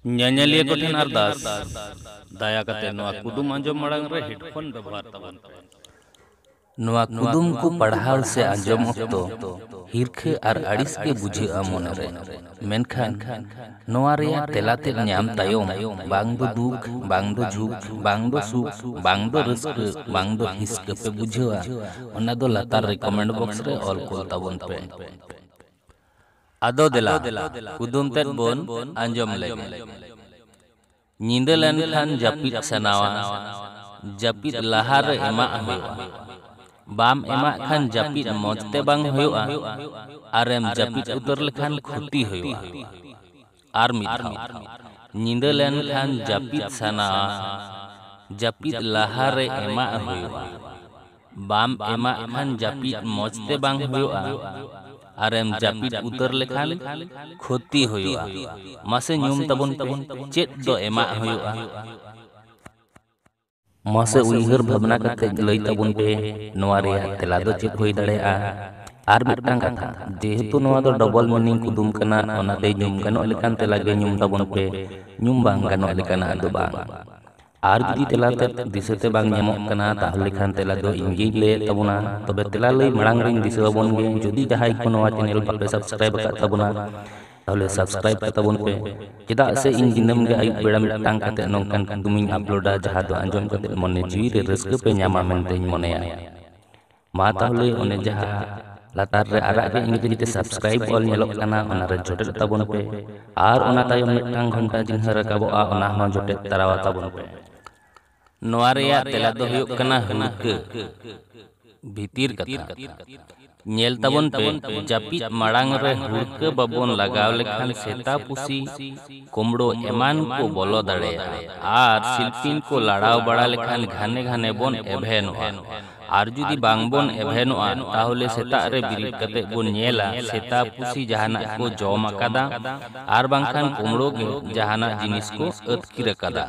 ᱧᱮᱧᱮᱞᱤᱭᱟᱹ ᱠᱚᱴᱷᱮᱱ ᱟᱨᱫᱟᱥ ᱫᱟᱭᱟ ᱠᱟᱛᱮ ᱱᱚᱣᱟ ᱠᱩᱫᱩᱢ ᱟᱸᱡᱚᱢ ᱢᱟᱲᱟᱝ ᱨᱮ ᱦᱮᱰᱯᱷᱳᱱ ᱵᱮᱵᱚᱦᱟᱨ ᱛᱟᱵᱚᱱ ᱯᱮ। ᱱᱚᱣᱟ ᱠᱩᱫᱩᱢ ᱠᱚ ᱯᱟᱲᱦᱟᱣ ᱥᱮ ᱟᱸᱡᱚᱢ ᱚᱠᱛᱚ ᱦᱤᱨᱠᱷᱟᱹ ᱟᱨ ᱟᱹᱲᱤᱥ ᱜᱮ ᱵᱩᱡᱷᱟᱹᱜᱼᱟ ᱢᱚᱱᱮᱨᱮ। ᱢᱮᱱᱠᱷᱟᱱ ᱱᱚᱣᱟ ᱨᱮᱭᱟᱜ ᱛᱮᱞᱟᱛᱮᱫ ᱧᱟᱢ ᱛᱟᱭᱚᱢ ᱵᱟᱝ ᱫᱚ ᱫᱩᱠ, ᱵᱟᱝ ᱫᱚ ᱡᱷᱩᱠ, ᱵᱟᱝ ᱫᱚ ᱥᱩᱠ, ᱵᱟᱝ ᱫᱚ ᱨᱟᱹᱥᱠᱟᱹ, ᱵᱟᱝ ᱫᱚ ᱦᱤᱥᱠᱟᱹ ᱯᱮ ᱵᱩᱡᱷᱟᱹᱣᱟ, ᱚᱱᱟ ᱫᱚ ᱞᱟᱛᱟᱨ ᱨᱮᱠᱚᱢᱮন্ট ᱵᱚᱠᱥ ᱨᱮ ᱚᱞ ᱠᱳᱞ ᱛᱟᱵᱚᱱ ᱯᱮ। ᱟᱫᱚ ᱫᱮᱞᱟ ᱠᱩᱫᱩᱢ ᱛᱮᱫ ᱵᱚᱱ ᱟᱸᱡᱚᱢ ᱞᱮᱜᱮ। ᱧᱤᱫᱟᱹ ᱞᱮᱱᱠᱷᱟᱱ ᱡᱟᱹᱯᱤᱫ ᱥᱟᱱᱟᱣᱟ, ᱡᱟᱹᱯᱤᱫ ᱞᱟᱦᱟᱨᱮ ᱮᱢᱟᱜ ᱦᱩᱭᱩᱜᱼᱟ। ᱵᱟᱢ ᱮᱢᱟᱜ ᱠᱷᱟᱱ ᱡᱟᱹᱯᱤᱫ ᱢᱚᱡᱽ ᱛᱮ ᱵᱟᱝ ᱦᱩᱭᱩᱜᱼᱟ, ᱟᱨᱮᱢ ᱡᱟᱹᱯᱤᱫ ᱩᱛᱟᱹᱨ ᱞᱮᱠᱷᱟन ᱠᱷᱚᱛᱤ ᱦᱩᱭᱩᱜᱼᱟ। ᱟᱨ ᱢᱤᱫ ᱫᱷᱟᱣ, ᱧᱤᱫᱟᱹ ᱞᱮᱱᱠᱷᱟन ᱡᱟᱹᱯᱤᱫ ᱥᱟᱱᱟᱣᱟ, ᱡᱟᱹᱯᱤᱫ ᱞᱟᱦᱟᱨᱮ ᱮᱢᱟᱜ ᱦᱩᱭᱩᱜᱼᱟ। ᱵᱟᱢ ᱮᱢᱟᱜ ᱠᱷᱟᱱ ᱡᱟᱹᱯᱤᱫ ᱢᱚᱡᱽ ᱛᱮ ᱵᱟᱝ ᱦᱩᱭᱩᱜᱼᱟ, ᱟᱨᱮᱢ ᱡᱟᱹᱯᱤᱫ ᱩᱛᱟᱹᱨ ᱞᱮᱠᱷᱟन ᱠᱷᱚᱛᱤ ᱦᱩᱭᱩᱜᱼᱟ। ᱢᱟᱥᱮ ᱧᱩᱢ ᱛᱟᱵᱚᱱ ᱯᱮ, ᱪᱮᱫ ᱫᱚ ᱮᱢᱟᱜ ᱦᱩᱭᱩᱜᱼᱟ? ᱢᱟᱥᱮ ᱩᱭᱦᱟᱹᱨ ᱵᱷᱟᱵᱽᱱᱟ ᱠᱟᱛᱮ ᱞᱟᱹᱭ ᱛᱟᱵᱚᱱ ᱯᱮ ᱱᱚᱣᱟ ᱨᱮᱭᱟᱜ ᱛᱮᱞᱟ ᱫᱚ ᱪᱮᱫ ᱦᱩᱭ ᱫᱟᱲᱮᱭᱟᱜᱼᱟ। ᱟᱨ ᱢᱤᱫᱴᱟᱝ ᱠᱟᱛᱷᱟ, ᱡᱮᱦᱮᱛᱩ ᱱᱚᱣᱟ ᱫᱚ ᱰᱚᱵᱚᱞ ᱢᱤᱱᱤᱝ ᱠᱩᱫᱩᱢ ᱠᱟᱱᱟ, ᱚᱱᱟᱛᱮ ᱧᱩᱢ ᱜᱟᱱᱚᱜ ᱞᱮᱠᱟᱱ ᱛᱮᱞᱟ ᱜᱮ ᱧᱩᱢ ᱛᱟᱵᱚᱱ ᱯᱮ, ᱧᱩᱢ ᱵᱟᱝ ᱜᱟᱱᱚᱜ ᱞᱮᱠᱟᱱᱟᱜ ᱫᱚ ᱵᱟᱝ। ᱟᱨ ᱡᱩᱫᱤ ᱛᱮᱞᱟᱛᱮ ᱫᱤᱥᱟᱹᱛᱮ ᱵᱟᱝ ᱧᱟᱢᱚᱜ ᱠᱟᱱᱟ, ᱛᱟᱦᱚᱞᱮ ᱠᱷᱟᱱ ᱛᱮᱞᱟ ᱫᱚ ᱤᱧᱜᱤᱧ ᱞᱟᱹᱭᱮᱫ ᱛᱟᱵᱚᱱᱟ। ᱛᱚᱵᱮ ᱛᱮᱞᱟ ᱞᱟᱹᱭ ᱢᱟᱲᱟᱝ ᱨᱤᱧ ᱫᱤᱥᱟᱹ ᱟᱵᱚᱱ ᱜᱮ, ᱡᱩᱫᱤ ᱡᱟᱦᱟᱸᱭ ᱠᱚ ᱱᱚᱣᱟ ᱪᱮᱱᱮᱞ ᱵᱟᱯᱮ ᱥᱟᱵᱥᱠᱨᱟᱭᱤᱵ ᱟᱠᱟᱫ ᱛᱟᱵᱚᱱᱟ, ᱛᱟᱦᱚᱞᱮ ᱥᱟᱵᱥᱠᱨᱟᱭᱤᱵ ᱠᱟᱜ ᱛᱟᱵᱚᱱ ᱯᱮ। ᱪᱮᱫᱟᱜ ᱥᱮ ᱤᱧ ᱫᱤᱱᱟᱹᱢ ᱜᱮ ᱟᱹᱭᱩᱵ ᱵᱮᱲᱟ ᱢᱤᱫᱴᱟᱝ ᱠᱟᱛᱮ ᱱᱚᱝᱠᱟᱱ ᱠᱩᱫᱩᱢᱤᱧ ᱟᱯᱞᱳᱰᱟ, ᱡᱟᱦᱟᱸ ᱫᱚ ᱟᱸᱡᱚᱢ ᱠᱟᱛᱮ ᱢᱚᱱᱮ ᱡᱤᱣᱤ ᱨᱮ ᱨᱟᱹᱥᱠᱟᱹ ᱯᱮ ᱧᱟᱢᱟ ᱢᱮᱱᱛᱮᱧ ᱢᱚᱱᱮᱭᱟ। ᱢᱟ ᱛᱟᱦᱚᱞᱮ ᱚᱱᱮ ᱡᱟᱦᱟᱸ ᱞᱟᱛᱟᱨ ᱨᱮ ᱟᱨᱟᱜ ᱜᱮ ᱤᱝᱨᱮᱡᱤ ᱛᱮ ᱥᱟᱵᱥᱠᱨᱟᱭᱤᱵ ᱚᱞ ᱧᱮᱞᱚᱜ ᱠᱟᱱᱟ, ᱚᱱᱟᱨᱮ ᱡᱚᱴᱮᱫ ᱛᱟᱵᱚᱱ ᱯᱮ, ᱟᱨ ᱚᱱᱟ ᱛᱟᱭᱚᱢ ᱢᱤᱫᱴᱟᱝ ᱜᱷᱚᱱᱴᱟ ᱪᱤᱱᱦᱟᱹ ᱨᱟᱠᱟᱵᱚᱜᱼᱟ, ᱚᱱᱟ ᱦᱚᱸ ᱡᱚᱴᱮᱫ ᱛᱟᱨᱟᱣᱟ ᱛᱟᱵᱚᱱ ᱯᱮ। ᱱᱚᱣᱟ ᱨᱮᱭᱟᱜ ᱛᱮᱞᱟ ᱫᱚ ᱦᱩᱭᱩᱜ ᱠᱟᱱᱟ ᱦᱩᱲᱠᱟᱹ, ᱵᱷᱤᱛᱤᱨ ᱠᱟᱛᱷᱟ। ᱧᱮᱞ ᱛᱟᱵᱚᱱ ᱯᱮ, ᱡᱟᱹᱯᱤᱫ ᱢᱟᱲᱟᱝ ᱨᱮ ᱦᱩᱲᱠᱟᱹ ᱵᱟᱵᱚᱱ ᱞᱟᱜᱟᱣ ᱞᱮᱠᱷᱟᱱ ᱥᱮᱛᱟ, ᱯᱩᱥᱤ, ᱠᱩᱢᱲᱳ ᱮᱢᱟᱱ ᱠᱚ ᱵᱚᱞᱚ ᱫᱟᱲᱮᱭᱟᱜᱼᱟ। ᱟᱨ ᱥᱤᱞᱯᱤᱧ ᱠᱚ ᱞᱟᱲᱟᱣ ᱵᱟᱲᱟ ᱞᱮᱠᱷᱟᱱ ᱜᱷᱟᱱᱮ ᱜᱷᱟᱱᱮ ᱵᱚᱱ ᱮᱵᱷᱮᱱᱚᱜᱼᱟ। ᱟᱨ ᱡᱩᱫᱤ ᱵᱟᱝ ᱵᱚᱱ ᱮᱵᱷᱮᱱᱚᱜᱼᱟ, ᱛᱟᱦᱚᱞᱮ ᱥᱮᱛᱟᱜ ᱨᱮ ᱵᱤᱨᱤᱫ ᱠᱟᱛᱮ ᱵᱚᱱ ᱧᱮᱞᱟ ᱥᱮᱛᱟ, ᱯᱩᱥᱤ ᱡᱟᱦᱟᱱᱟᱜ ᱠᱚ ᱡᱚᱢ ᱟᱠᱟᱫᱟ, ᱟᱨ ᱵᱟᱝᱠᱷᱟᱱ ᱠᱩᱢᱲᱳ ᱜᱮ ᱡᱟᱦᱟᱱᱟᱜ ᱡᱤᱱᱤᱥ ᱠᱚ ᱟᱹᱛᱠᱤᱨ ᱟᱠᱟᱫᱟ।